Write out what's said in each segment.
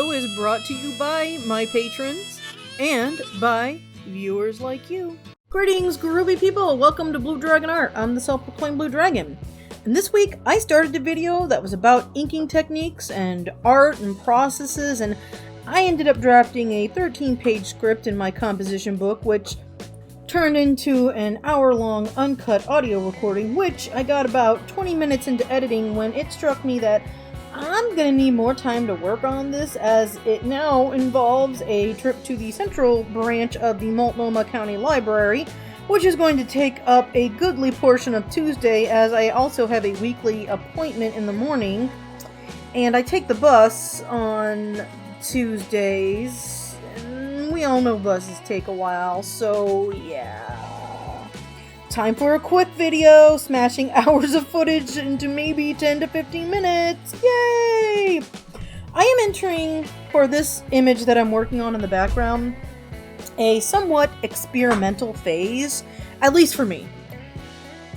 show is brought to you by my patrons and by viewers like you. Greetings, groovy people! Welcome to Blue Dragon Art. I'm the self-proclaimed Blue Dragon. And this week, I started a video that was about inking techniques and art and processes, and I ended up drafting a 13-page script in my composition book, which turned into an hour-long uncut audio recording, which I got about 20 minutes into editing when it struck me that I'm gonna need more time to work on this, as it now involves a trip to the central branch of the Multnomah County Library, which is going to take up a goodly portion of Tuesday, as I also have a weekly appointment in the morning, and I take the bus on Tuesdays, and we all know buses take a while, so yeah. Time for a quick video, smashing hours of footage into maybe 10 to 15 minutes. Yay! I am entering, for this image that I'm working on in the background, a somewhat experimental phase, at least for me.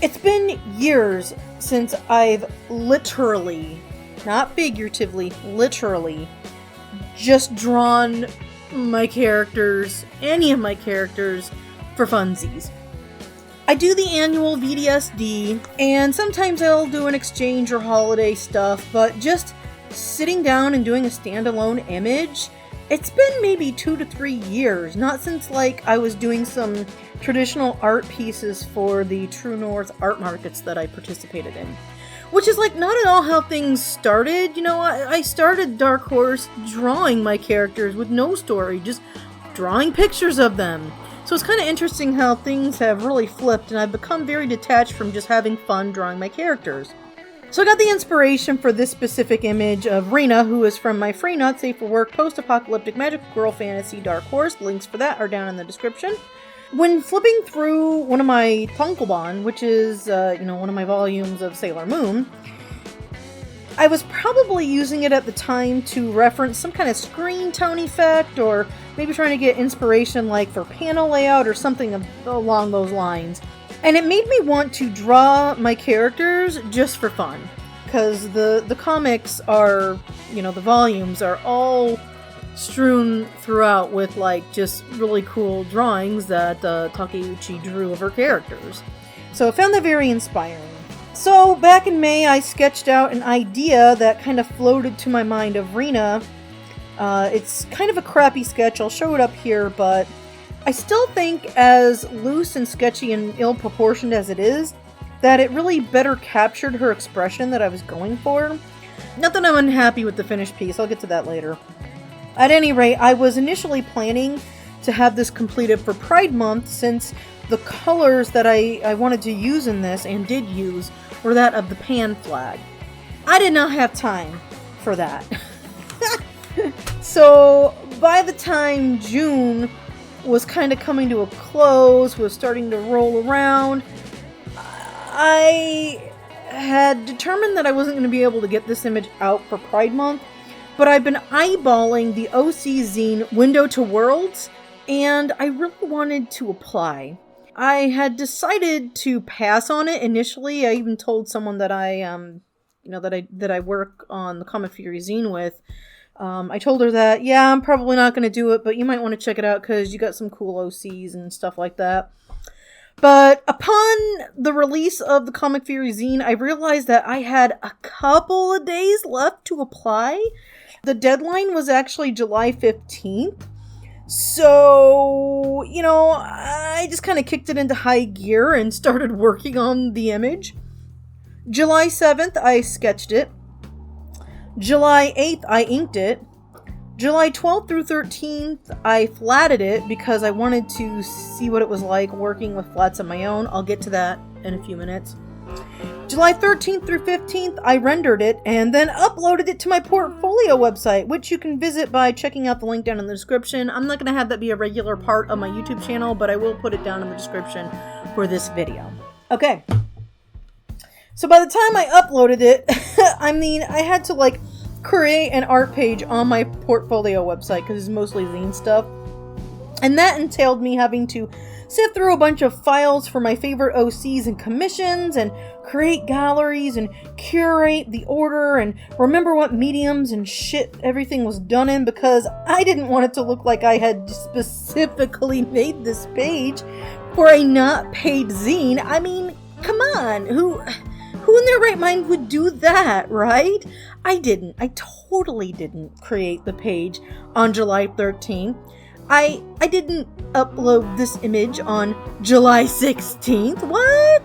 It's been years since I've literally, not figuratively, literally, just drawn my characters, any of my characters, for funsies. I do the annual VDSD, and sometimes I'll do an exchange or holiday stuff, but just sitting down and doing a standalone image, it's been maybe 2 to 3 years, not since like I was doing some traditional art pieces for the True North art markets that I participated in. Which is like not at all how things started. You know, I started Dark Horse drawing my characters with no story, just drawing pictures of them. So it's kind of interesting how things have really flipped, and I've become very detached from just having fun drawing my characters. So I got the inspiration for this specific image of Rena, who is from my free Not Safe for Work post-apocalyptic magical girl fantasy Dark Horse. Links for that are down in the description. When flipping through one of my Tankobon, which is, one of my volumes of Sailor Moon, I was probably using it at the time to reference some kind of screen tone effect, or maybe trying to get inspiration like for panel layout or something along those lines. And it made me want to draw my characters just for fun, because the comics are, the volumes are all strewn throughout with like just really cool drawings that Takeuchi drew of her characters. So I found that very inspiring. So back in May, I sketched out an idea that kind of floated to my mind of Rena. It's kind of a crappy sketch, I'll show it up here, but I still think, as loose and sketchy and ill-proportioned as it is, that it really better captured her expression that I was going for. Not that I'm unhappy with the finished piece, I'll get to that later. At any rate, I was initially planning to have this completed for Pride Month, since the colors that I wanted to use in this, and did use, were that of the pan flag. I did not have time for that. So by the time June was kind of coming to a close, was starting to roll around, I had determined that I wasn't going to be able to get this image out for Pride Month, but I've been eyeballing the OC Zine Window to Worlds, and I really wanted to apply. I had decided to pass on it initially. I even told someone that I work on the Comic Fury Zine with. I told her that, yeah, I'm probably not going to do it, but you might want to check it out because you got some cool OCs and stuff like that. But upon the release of the Comic Fury Zine, I realized that I had a couple of days left to apply. The deadline was actually July 15th. So, I just kind of kicked it into high gear and started working on the image. July 7th, I sketched it. July 8th, I inked it. July 12th through 13th, I flatted it because I wanted to see what it was like working with flats on my own. I'll get to that in a few minutes. July 13th through 15th, I rendered it and then uploaded it to my portfolio website, which you can visit by checking out the link down in the description. I'm not going to have that be a regular part of my YouTube channel, but I will put it down in the description for this video. Okay. So by the time I uploaded it, I had to create an art page on my portfolio website because it's mostly zine stuff. And that entailed me having to sift through a bunch of files for my favorite OCs and commissions and create galleries and curate the order and remember what mediums and shit everything was done in, because I didn't want it to look like I had specifically made this page for a not paid zine. I mean, come on, who in their right mind would do that, right? I didn't. I totally didn't create the page on July 13th. I didn't upload this image on July 16th. What?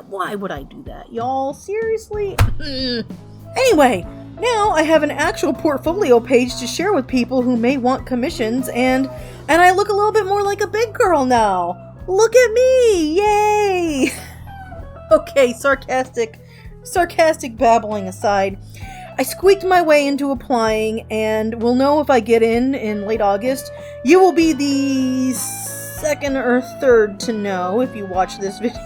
Why would I do that, y'all? Seriously? Anyway, now I have an actual portfolio page to share with people who may want commissions, and I look a little bit more like a big girl now. Look at me! Yay! Okay, sarcastic babbling aside, I squeaked my way into applying, and we'll know if I get in late August. You will be the second or third to know if you watch this video.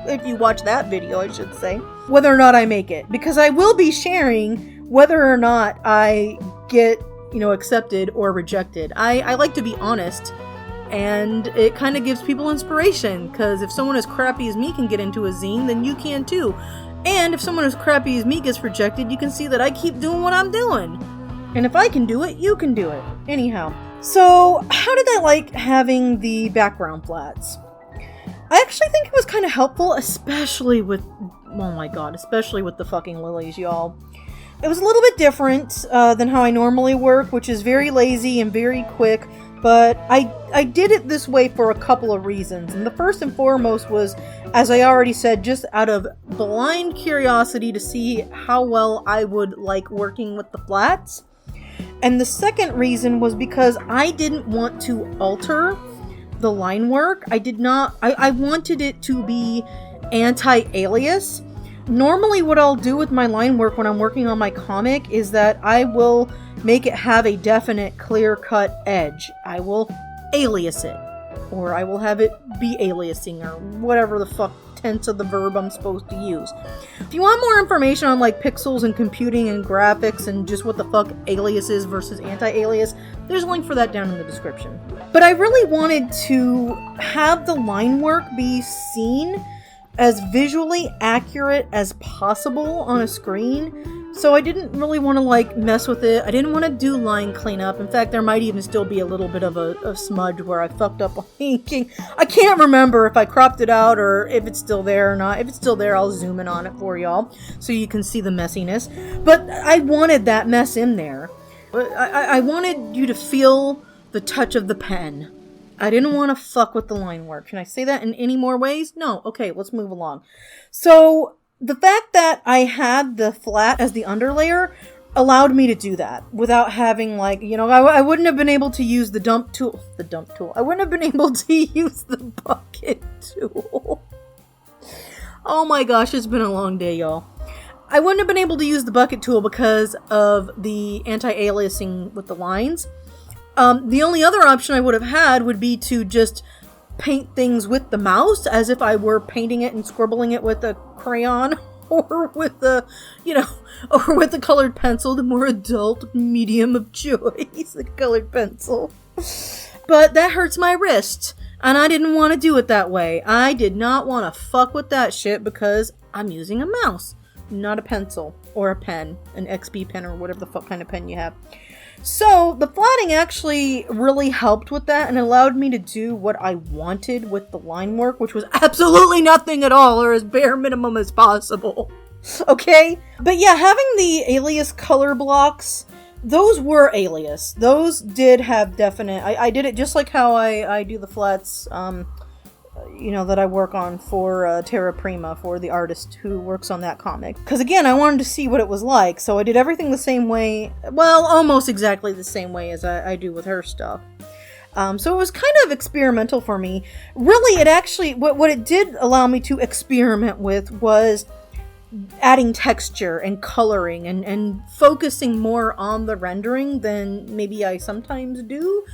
If you watch that video, I should say. Whether or not I make it. Because I will be sharing whether or not I get, accepted or rejected. I like to be honest. And it kind of gives people inspiration. Because if someone as crappy as me can get into a zine, then you can too. And if someone as crappy as me gets rejected, you can see that I keep doing what I'm doing. And if I can do it, you can do it. Anyhow. So, how did I like having the background flats? I actually think it was kind of helpful, especially with the fucking lilies, y'all. It was a little bit different than how I normally work, which is very lazy and very quick, but I did it this way for a couple of reasons. And the first and foremost was, as I already said, just out of blind curiosity to see how well I would like working with the flats. And the second reason was because I didn't want to alter the line work. I wanted it to be anti-alias. Normally what I'll do with my line work when I'm working on my comic is that I will make it have a definite clear-cut edge. I will alias it, or I will have it be aliasing, or whatever the fuck tense of the verb I'm supposed to use. If you want more information on like pixels and computing and graphics and just what the fuck alias is versus anti-alias, there's a link for that down in the description. But I really wanted to have the line work be seen as visually accurate as possible on a screen, so I didn't really want to like mess with it. I didn't want to do line cleanup. In fact, there might even still be a little bit of a smudge where I fucked up on inking. I can't remember if I cropped it out or if it's still there or not. If it's still there, I'll zoom in on it for y'all so you can see the messiness. But I wanted that mess in there. I wanted you to feel the touch of the pen. I didn't want to fuck with the line work. Can I say that in any more ways? No. Okay, let's move along. So, the fact that I had the flat as the underlayer allowed me to do that without having like, I wouldn't have been able to use the dump tool. I wouldn't have been able to use the bucket tool. Oh my gosh, it's been a long day, y'all. I wouldn't have been able to use the bucket tool because of the anti-aliasing with the lines. The only other option I would have had would be to just paint things with the mouse as if I were painting it and scribbling it with a crayon or with a colored pencil, the more adult medium of choice, the colored pencil. But that hurts my wrist, and I didn't want to do it that way. I did not want to fuck with that shit because I'm using a mouse, not a pencil or a pen, an XP pen or whatever the fuck kind of pen you have. So, the flatting actually really helped with that and allowed me to do what I wanted with the line work, which was absolutely nothing at all, or as bare minimum as possible. Okay? But yeah, having the alias color blocks, those were alias. Those did have definite... I did it just like how I do the flats, that I work on for Terra Prima, for the artist who works on that comic. Because again, I wanted to see what it was like, so I did everything the same way, well, almost exactly the same way as I do with her stuff. So it was kind of experimental for me. Really, it actually, what it did allow me to experiment with was adding texture and coloring and focusing more on the rendering than maybe I sometimes do.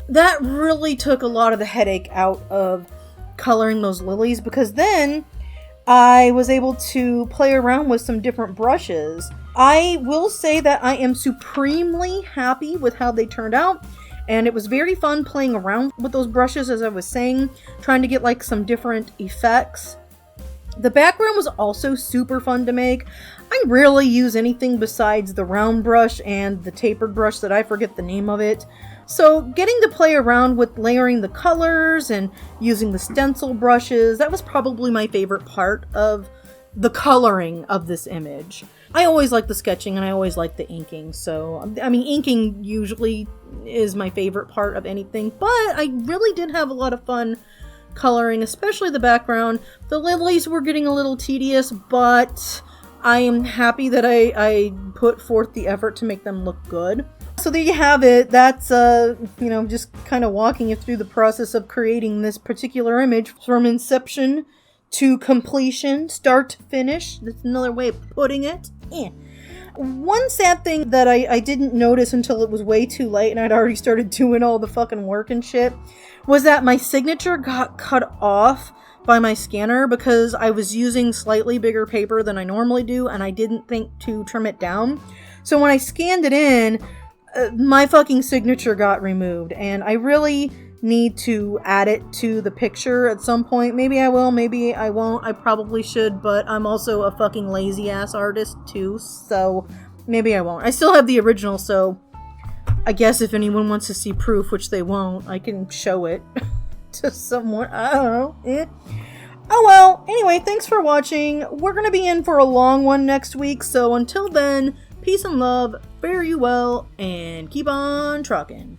That really took a lot of the headache out of coloring those lilies, because then I was able to play around with some different brushes. I will say that I am supremely happy with how they turned out, And it was very fun playing around with those brushes, as I was saying, trying to get like some different effects. The background was also super fun to make. I rarely use anything besides the round brush and the tapered brush that I forget the name of it. So getting to play around with layering the colors and using the stencil brushes, that was probably my favorite part of the coloring of this image. I always like the sketching and I always like the inking. So, I mean, inking usually is my favorite part of anything, but I really did have a lot of fun coloring, especially the background. The lilies were getting a little tedious, but I am happy that I put forth the effort to make them look good. So there you have it. That's, just kind of walking you through the process of creating this particular image from inception to completion, start to finish. That's another way of putting it. One sad thing that I didn't notice until it was way too late and I'd already started doing all the fucking work and shit was that my signature got cut off by my scanner because I was using slightly bigger paper than I normally do and I didn't think to trim it down. So when I scanned it in, my fucking signature got removed and I really need to add it to the picture at some point. Maybe I will, maybe I won't. I probably should, but I'm also a fucking lazy ass artist too, so maybe I won't. I still have the original, so I guess if anyone wants to see proof, which they won't, I can show it to someone. I don't know. Oh well, anyway, thanks for watching. We're gonna be in for a long one next week, so until then, peace and love, fare you well, and keep on trucking.